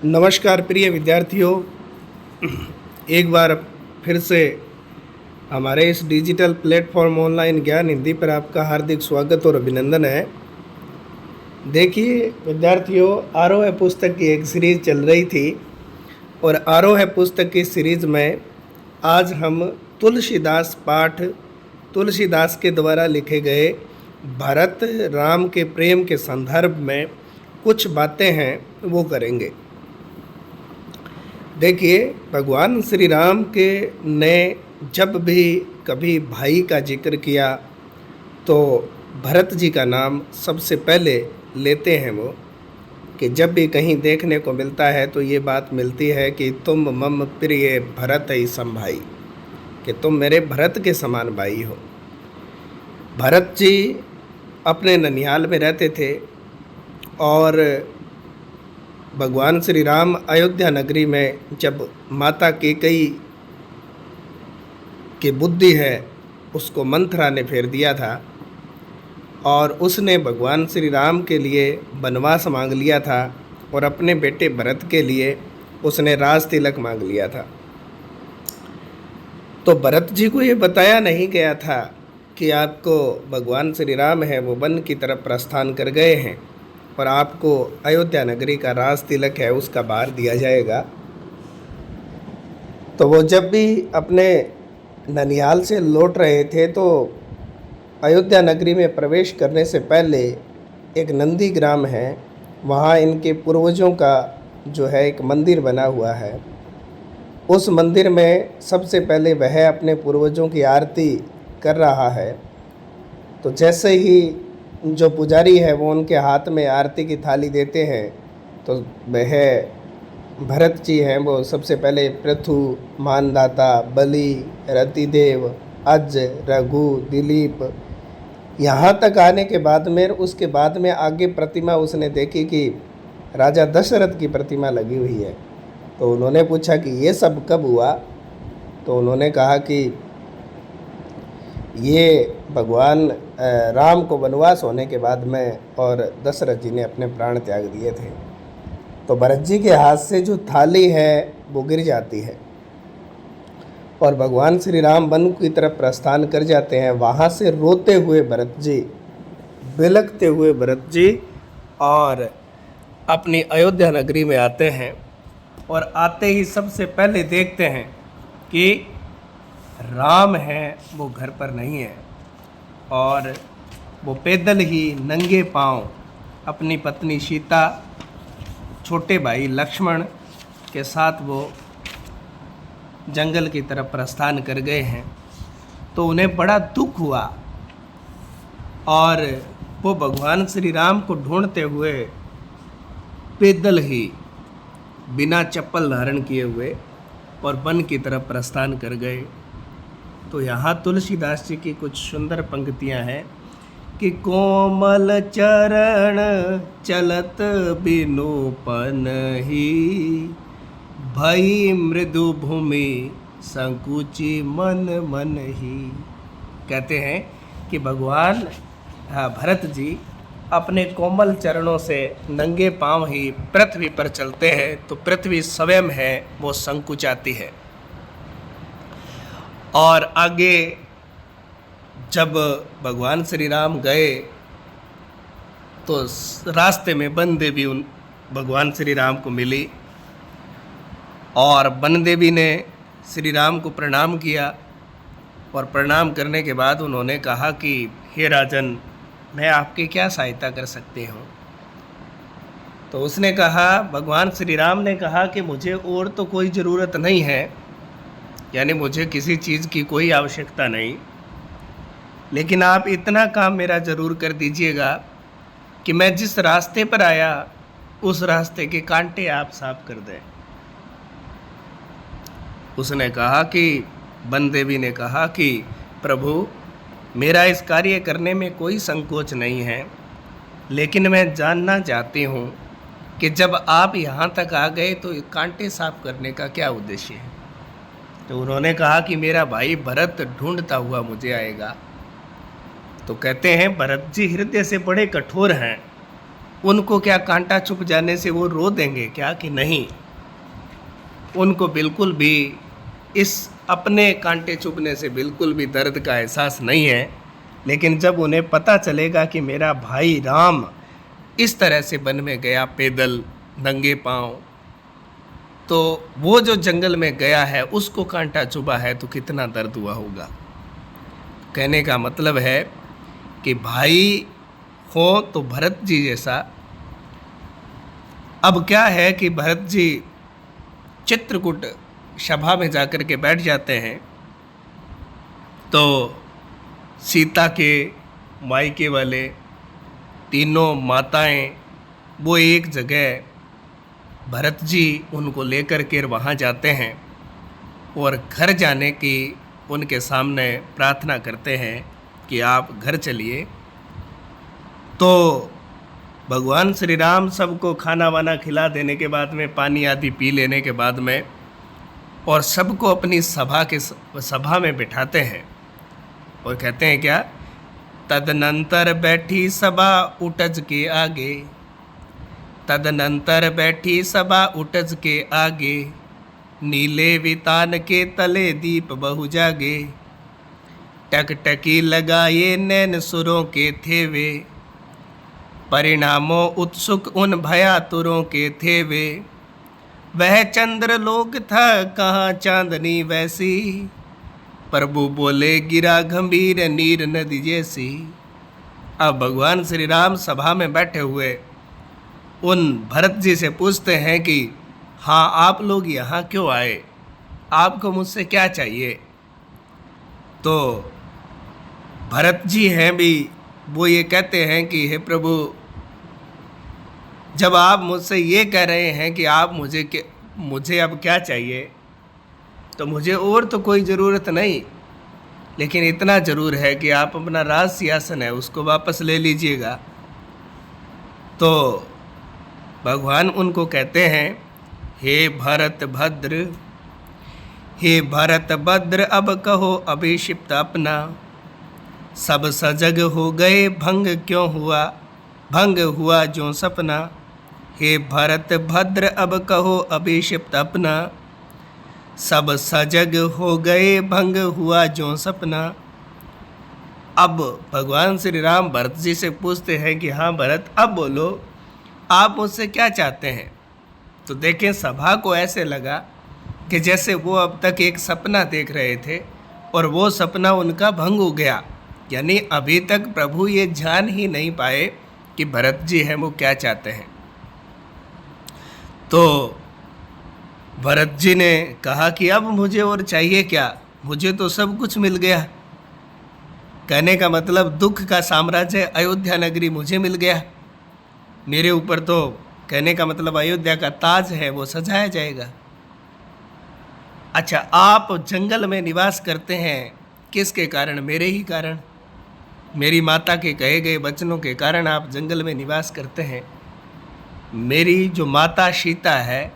नमस्कार प्रिय विद्यार्थियों, एक बार फिर से हमारे इस डिजिटल प्लेटफॉर्म ऑनलाइन ज्ञान हिंदी पर आपका हार्दिक स्वागत और अभिनंदन है। देखिए विद्यार्थियों, आरोह पुस्तक की एक सीरीज़ चल रही थी और आरोह पुस्तक की सीरीज़ में आज हम तुलसीदास के द्वारा लिखे गए भरत राम के प्रेम के संदर्भ में कुछ बातें हैं वो करेंगे। देखिए, भगवान श्री राम के ने जब भी कभी भाई का जिक्र किया तो भरत जी का नाम सबसे पहले लेते हैं वो, कि जब भी कहीं देखने को मिलता है तो ये बात मिलती है कि तुम मम प्रिय भरत ही सम भाई, कि तुम मेरे भरत के समान भाई हो। भरत जी अपने ननिहाल में रहते थे और भगवान श्री राम अयोध्या नगरी में जब माता कैकेयी की बुद्धि है उसको मंथरा ने फेर दिया था और उसने भगवान श्री राम के लिए वनवास मांग लिया था और अपने बेटे भरत के लिए उसने राज तिलक मांग लिया था। तो भरत जी को ये बताया नहीं गया था कि आपको भगवान श्री राम है वो वन की तरफ प्रस्थान कर गए हैं और आपको अयोध्या नगरी का राज तिलक है उसका भार दिया जाएगा। तो वो जब भी अपने ननिहाल से लौट रहे थे तो अयोध्या नगरी में प्रवेश करने से पहले एक नंदी ग्राम है, वहाँ इनके पूर्वजों का जो है एक मंदिर बना हुआ है। उस मंदिर में सबसे पहले वह अपने पूर्वजों की आरती कर रहा है। तो जैसे ही जो पुजारी है वो उनके हाथ में आरती की थाली देते हैं तो वह भरत जी हैं वो सबसे पहले पृथु, मानदाता, बलि, रतिदेव, अज, रघु, दिलीप, यहाँ तक आने के बाद में उसके बाद में आगे प्रतिमा उसने देखी कि राजा दशरथ की प्रतिमा लगी हुई है। तो उन्होंने पूछा कि ये सब कब हुआ? तो उन्होंने कहा कि ये भगवान राम को वनवास होने के बाद में और दशरथ जी ने अपने प्राण त्याग दिए थे। तो भरत जी के हाथ से जो थाली है वो गिर जाती है और भगवान श्री राम वन की तरफ प्रस्थान कर जाते हैं। वहाँ से रोते हुए भरत जी, बिलखते हुए भरत जी और अपनी अयोध्या नगरी में आते हैं और आते ही सबसे पहले देखते हैं कि राम है वो घर पर नहीं है और वो पैदल ही नंगे पांव अपनी पत्नी सीता, छोटे भाई लक्ष्मण के साथ वो जंगल की तरफ प्रस्थान कर गए हैं। तो उन्हें बड़ा दुख हुआ और वो भगवान श्री राम को ढूंढते हुए पैदल ही बिना चप्पल धारण किए हुए और वन की तरफ प्रस्थान कर गए। तो यहाँ तुलसीदास जी की कुछ सुंदर पंक्तियाँ हैं कि कोमल चरण चलत बिनु पनहि, भई मृदु भूमि संकुची मन मन ही। कहते हैं कि भगवान भरत जी अपने कोमल चरणों से नंगे पांव ही पृथ्वी पर चलते हैं तो पृथ्वी स्वयं है वो संकुचाती है। और आगे जब भगवान श्री राम गए तो रास्ते में वन देवी उन भगवान श्री राम को मिली और वन देवी ने श्री राम को प्रणाम किया और प्रणाम करने के बाद उन्होंने कहा कि हे राजन, मैं आपकी क्या सहायता कर सकती हूँ? तो उसने कहा, भगवान श्री राम ने कहा कि मुझे और तो कोई ज़रूरत नहीं है, यानी मुझे किसी चीज़ की कोई आवश्यकता नहीं, लेकिन आप इतना काम मेरा ज़रूर कर दीजिएगा कि मैं जिस रास्ते पर आया उस रास्ते के कांटे आप साफ कर दें। उसने कहा कि वन देवी ने कहा कि प्रभु, मेरा इस कार्य करने में कोई संकोच नहीं है, लेकिन मैं जानना चाहती हूँ कि जब आप यहाँ तक आ गए तो कांटे साफ करने का क्या उद्देश्य है? तो उन्होंने कहा कि मेरा भाई भरत ढूंढता हुआ मुझे आएगा। तो कहते हैं भरत जी हृदय से बड़े कठोर हैं उनको क्या कांटा चुभ जाने से वो रो देंगे क्या कि नहीं? उनको बिल्कुल भी इस अपने कांटे चुभने से बिल्कुल भी दर्द का एहसास नहीं है। लेकिन जब उन्हें पता चलेगा कि मेरा भाई राम इस तरह से वन में गया पैदल नंगे पाँव, तो वो जो जंगल में गया है उसको कांटा चुभा है तो कितना दर्द हुआ होगा। कहने का मतलब है कि भाई हो तो भरत जी जैसा। अब क्या है कि भरत जी चित्रकूट सभा में जाकर के बैठ जाते हैं, तो सीता के मायके वाले तीनों माताएं वो एक जगह भरत जी उनको लेकर के वहाँ जाते हैं और घर जाने की उनके सामने प्रार्थना करते हैं कि आप घर चलिए। तो भगवान श्री राम सबको खाना वाना खिला देने के बाद में, पानी आदि पी लेने के बाद में, और सबको अपनी सभा में बिठाते हैं और कहते हैं क्या, तदनंतर बैठी सभा उठज के आगे, तदनंतर बैठी सभा उठज के आगे, नीले वितान के तले दीप बहु जागे, टकटकी लगाए नैन सुरों के थे वे, परिणामों उत्सुक उन भयातुरों के थे वे, वह चंद्रलोक था कहाँ चांदनी वैसी, प्रभु बोले गिरा गंभीर नीर नदी जैसी। अब भगवान श्री राम सभा में बैठे हुए उन भरत जी से पूछते हैं कि हाँ, आप लोग यहाँ क्यों आए, आपको मुझसे क्या चाहिए? तो भरत जी हैं भी, वो ये कहते हैं कि हे प्रभु, जब आप मुझसे ये कह रहे हैं कि आप मुझे अब क्या चाहिए, तो मुझे और तो कोई ज़रूरत नहीं, लेकिन इतना ज़रूर है कि आप अपना राज सिंहासन है उसको वापस ले लीजिएगा। तो भगवान उनको कहते हैं, हे भरत भद्र, हे भरत भद्र, अब कहो अभिषिप्त अपना, सब सजग हो गए भंग क्यों हुआ, भंग हुआ जो सपना। हे भरत भद्र, अब कहो अभिषिप्त अपना, सब सजग हो गए भंग हुआ जो सपना। अब भगवान श्री राम भरत जी से पूछते हैं कि हाँ भरत, अब बोलो आप मुझसे क्या चाहते हैं। तो देखें, सभा को ऐसे लगा कि जैसे वो अब तक एक सपना देख रहे थे और वो सपना उनका भंग हो गया, यानी अभी तक प्रभु ये जान ही नहीं पाए कि भरत जी हैं वो क्या चाहते हैं। तो भरत जी ने कहा कि अब मुझे और चाहिए क्या, मुझे तो सब कुछ मिल गया। कहने का मतलब दुख का साम्राज्य अयोध्या नगरी मुझे मिल गया, मेरे ऊपर तो कहने का मतलब अयोध्या का ताज है वो सजाया जाएगा। अच्छा, आप जंगल में निवास करते हैं किसके कारण? मेरे ही कारण, मेरी माता के कहे गए वचनों के कारण आप जंगल में निवास करते हैं। मेरी जो माता सीता है,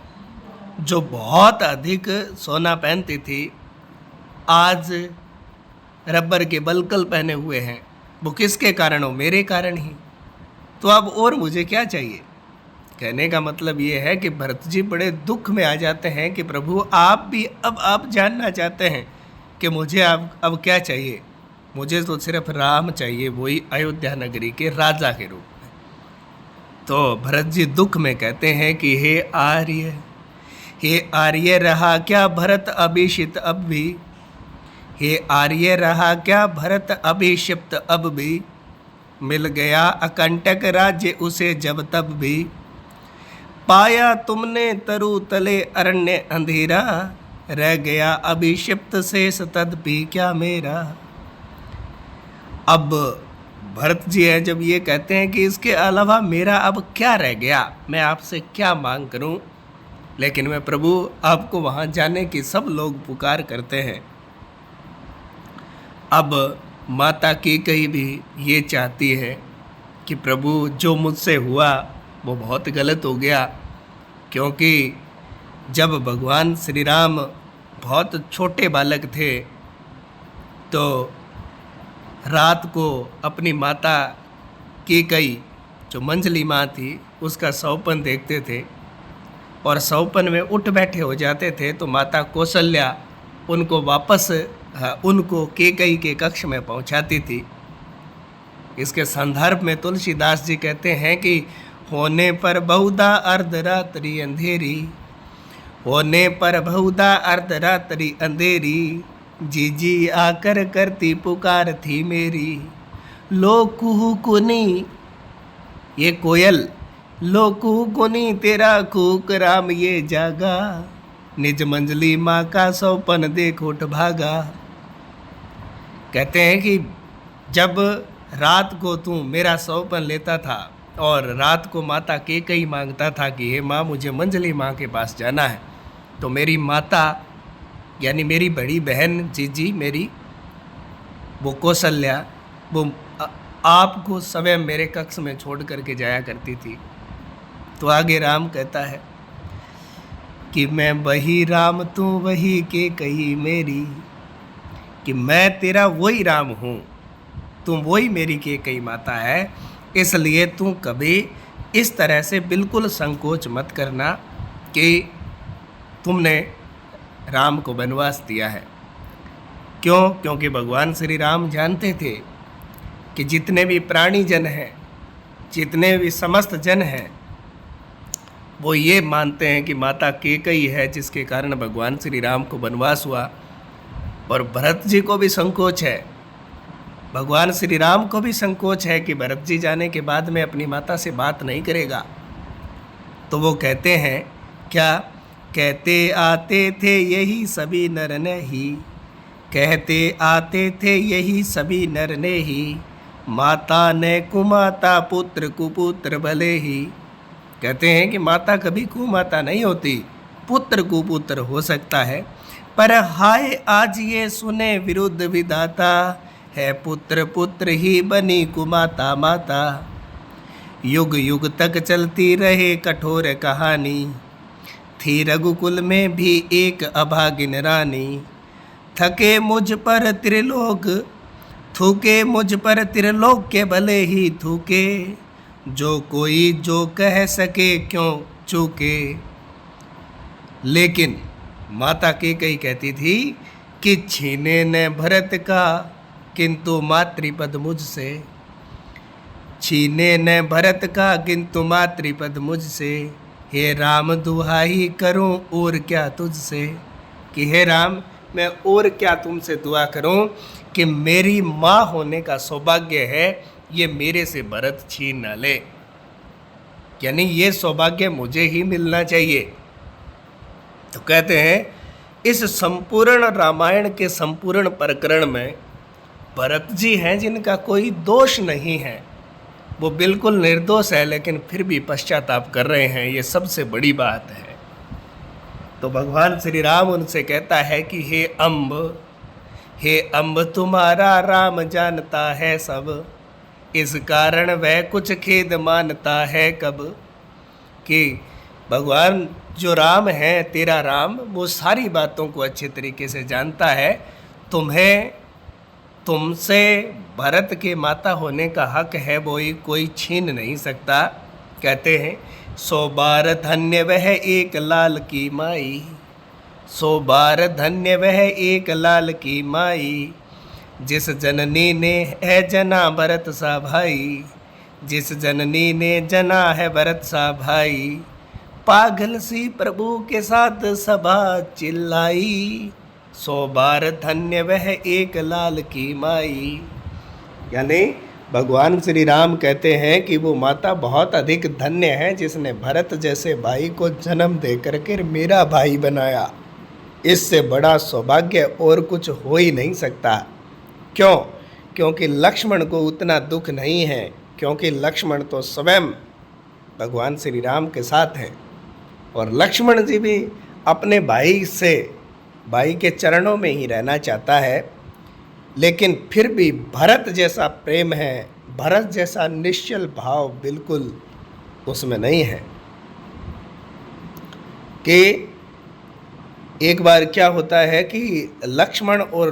जो बहुत अधिक सोना पहनती थी, आज रबर के बलकल पहने हुए हैं, वो किसके कारण हो? मेरे कारण ही। तो अब और मुझे क्या चाहिए? कहने का मतलब ये है कि भरत जी बड़े दुख में आ जाते हैं कि प्रभु आप भी अब आप जानना चाहते हैं कि मुझे अब क्या चाहिए। मुझे तो सिर्फ राम चाहिए, वही अयोध्या नगरी के राजा के रूप में। तो भरत जी दुख में कहते हैं कि हे आर्य रहा क्या भरत अभिषिक्त अब भी, हे आर्य रहा क्या भरत अभिषिप्त अब भी, मिल गया अकंटक राज्य उसे जब तब भी, पाया तुमने तरु तले अरण्य अंधेरा, रह गया अभिषिप्त शेष तदपि क्या मेरा। अब भरत जी हैं जब ये कहते हैं कि इसके अलावा मेरा अब क्या रह गया, मैं आपसे क्या मांग करूं। लेकिन मैं प्रभु आपको वहाँ जाने की सब लोग पुकार करते हैं। अब माता की कहीं भी ये चाहती है कि प्रभु जो मुझसे हुआ वो बहुत गलत हो गया, क्योंकि जब भगवान श्री राम बहुत छोटे बालक थे तो रात को अपनी माता की कई जो मंजली माँ थी उसका सौपन देखते थे और सौपन में उठ बैठे हो जाते थे तो माता कौशल्या उनको वापस उनको कैकेयी के कक्ष में पहुंचाती थी। इसके संदर्भ में तुलसीदास जी कहते हैं कि होने पर बहुधा अर्धरात्रि अंधेरी, होने पर बहुधा अर्धरात्रि अंधेरी, जीजी आकर करती पुकार थी मेरी। लो कुहू कुनी, ये कोयल, लो कुहू कुनी तेरा कूक राम ये जागा, निज मंजली माँ का सौपन देख उठ भागा। कहते हैं कि जब रात को तू मेरा सौपन लेता था और रात को माता कैकेयी मांगता था कि हे माँ मुझे मंजली माँ के पास जाना है, तो मेरी माता यानी मेरी बड़ी बहन जीजी मेरी वो कौशल्या वो आपको स्वयं मेरे कक्ष में छोड़ करके जाया करती थी। तो आगे राम कहता है कि मैं वही राम तू वही कैकेयी मेरी, कि मैं तेरा वही राम हूँ, तुम वही मेरी कैकेयी माता है, इसलिए तू कभी इस तरह से बिल्कुल संकोच मत करना कि तुमने राम को वनवास दिया है। क्यों? क्योंकि भगवान श्री राम जानते थे कि जितने भी प्राणी जन हैं, जितने भी समस्त जन हैं, वो ये मानते हैं कि माता कैकेयी है जिसके कारण भगवान श्री राम को वनवास हुआ। और भरत जी को भी संकोच है, भगवान श्री राम को भी संकोच है कि भरत जी जाने के बाद में अपनी माता से बात नहीं करेगा। तो वो कहते हैं क्या? कहते आते थे यही सभी नर ने ही, कहते आते थे यही सभी नर ने ही, माता ने कुमाता पुत्र कुपुत्र भले ही। कहते हैं कि माता कभी कुमाता नहीं होती, पुत्र कुपुत्र हो सकता है, पर हाय आज ये सुने विरुद्ध विधाता, है पुत्र पुत्र ही बनी कुमाता माता। युग युग तक चलती रहे कठोर कहानी, थी रघुकुल में भी एक अभागिन रानी। थके मुझ पर त्रिलोक, थूके मुझ पर त्रिलोक के भले ही थूके, जो कोई जो कह सके क्यों चूके। लेकिन माता कैकेयी कहती थी कि छीने न भरत का किंतु मातृपद मुझसे, छीने न भरत का किंतु मातृपद मुझसे, हे राम दुहाई करूं और क्या तुझसे। कि हे राम मैं और क्या तुमसे दुआ करूं कि मेरी माँ होने का सौभाग्य है ये मेरे से भरत छीन न ले, यानी ये सौभाग्य मुझे ही मिलना चाहिए। तो कहते हैं इस संपूर्ण रामायण के संपूर्ण प्रकरण में भरत जी हैं जिनका कोई दोष नहीं है, वो बिल्कुल निर्दोष है, लेकिन फिर भी पश्चाताप कर रहे हैं, ये सबसे बड़ी बात है। तो भगवान श्री राम उनसे कहता है कि हे अम्ब तुम्हारा राम जानता है सब, इस कारण वह कुछ खेद मानता है कब। कि भगवान जो राम है तेरा राम वो सारी बातों को अच्छे तरीके से जानता है, तुमसे भरत के माता होने का हक है वो ही कोई छीन नहीं सकता। कहते हैं 100 बार धन्य वह एक लाल की माई, 100 बार धन्य वह एक लाल की माई, जिस जननी ने है जना भरत सा भाई, जिस जननी ने जना है भरत सा भाई, पागल सी प्रभु के साथ सभा चिल्लाई, 100 बार धन्य वह एक लाल की माई। यानी भगवान श्री राम कहते हैं कि वो माता बहुत अधिक धन्य है जिसने भरत जैसे भाई को जन्म दे करके मेरा भाई बनाया। इससे बड़ा सौभाग्य और कुछ हो ही नहीं सकता। क्यों? क्योंकि लक्ष्मण को उतना दुख नहीं है, क्योंकि लक्ष्मण तो स्वयं भगवान श्री राम के साथ हैं और लक्ष्मण जी भी अपने भाई के चरणों में ही रहना चाहता है। लेकिन फिर भी भरत जैसा प्रेम है, भरत जैसा निश्चल भाव बिल्कुल उसमें नहीं है। कि एक बार क्या होता है कि लक्ष्मण और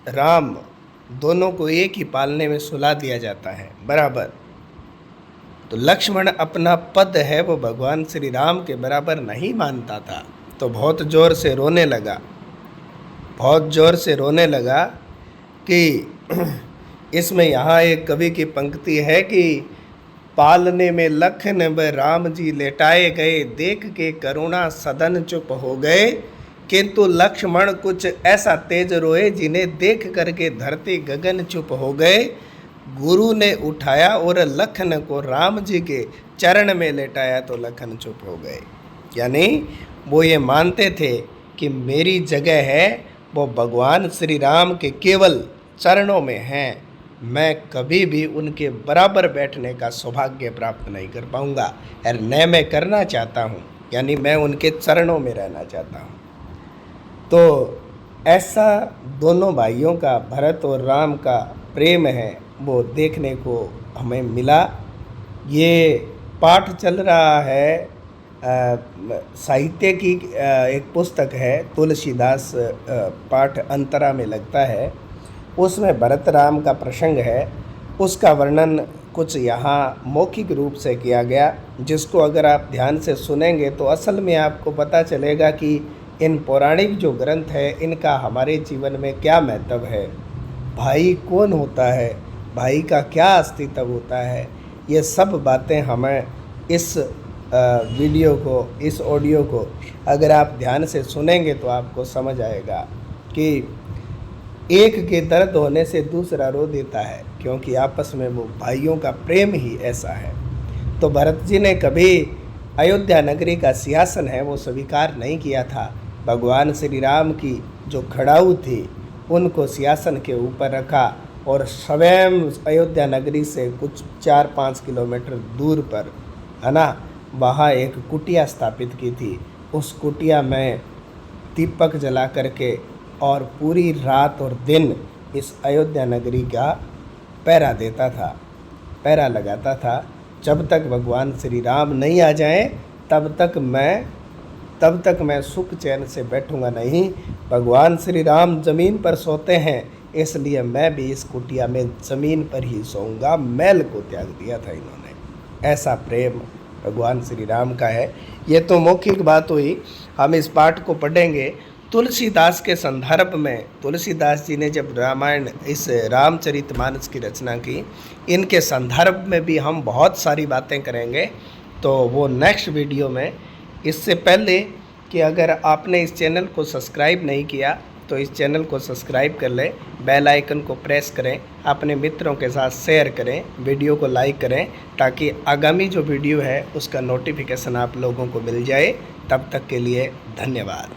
राम दोनों को एक ही पालने में सुला दिया जाता है बराबर। तो लक्ष्मण अपना पद है वो भगवान श्री राम के बराबर नहीं मानता था, तो बहुत ज़ोर से रोने लगा, बहुत ज़ोर से रोने लगा कि इसमें यहाँ एक कवि की पंक्ति है कि पालने में लखन व राम जी लेटाए गए, देख के करुणा सदन चुप हो गए, किंतु लक्ष्मण कुछ ऐसा तेज रोए जिन्हें देख करके धरती गगन चुप हो गए। गुरु ने उठाया और लखन को राम जी के चरण में लेटाया तो लखन चुप हो गए। यानी वो ये मानते थे कि मेरी जगह है वो भगवान श्री राम के केवल चरणों में है, मैं कभी भी उनके बराबर बैठने का सौभाग्य प्राप्त नहीं कर पाऊंगा और न मैं करना चाहता हूँ, यानी मैं उनके चरणों में रहना चाहता हूँ। तो ऐसा दोनों भाइयों का, भरत और राम का प्रेम है वो देखने को हमें मिला। ये पाठ चल रहा है, साहित्य की एक पुस्तक है, तुलसीदास पाठ अंतरा में लगता है, उसमें भरत राम का प्रसंग है, उसका वर्णन कुछ यहाँ मौखिक रूप से किया गया, जिसको अगर आप ध्यान से सुनेंगे तो असल में आपको पता चलेगा कि इन पौराणिक जो ग्रंथ है इनका हमारे जीवन में क्या महत्व है, भाई कौन होता है, भाई का क्या अस्तित्व होता है। ये सब बातें हमें इस वीडियो को, इस ऑडियो को अगर आप ध्यान से सुनेंगे तो आपको समझ आएगा कि एक के दर्द होने से दूसरा रो देता है, क्योंकि आपस में वो भाइयों का प्रेम ही ऐसा है। तो भरत जी ने कभी अयोध्या नगरी का सिंहासन है वो स्वीकार नहीं किया था। भगवान श्री राम की जो खड़ाऊ थी उनको सिंहासन के ऊपर रखा और स्वयं अयोध्या नगरी से कुछ 4-5 किलोमीटर दूर पर, है ना, वहाँ एक कुटिया स्थापित की थी। उस कुटिया में दीपक जला करके और पूरी रात और दिन इस अयोध्या नगरी का पहरा देता था, पहरा लगाता था। जब तक भगवान श्री राम नहीं आ जाएं तब तक मैं सुख चैन से बैठूंगा नहीं। भगवान श्री राम ज़मीन पर सोते हैं, इसलिए मैं भी इस कुटिया में ज़मीन पर ही सोऊंगा। महल को त्याग दिया था इन्होंने। ऐसा प्रेम भगवान श्री राम का है। ये तो मौखिक बात हुई, हम इस पाठ को पढ़ेंगे तुलसीदास के संदर्भ में। तुलसीदास जी ने जब रामायण, इस रामचरितमानस की रचना की, इनके संदर्भ में भी हम बहुत सारी बातें करेंगे, तो वो नेक्स्ट वीडियो में। इससे पहले कि अगर आपने इस चैनल को सब्सक्राइब नहीं किया तो इस चैनल को सब्सक्राइब कर लें, बेल आइकन को प्रेस करें, अपने मित्रों के साथ शेयर करें, वीडियो को लाइक करें, ताकि आगामी जो वीडियो है उसका नोटिफिकेशन आप लोगों को मिल जाए। तब तक के लिए धन्यवाद।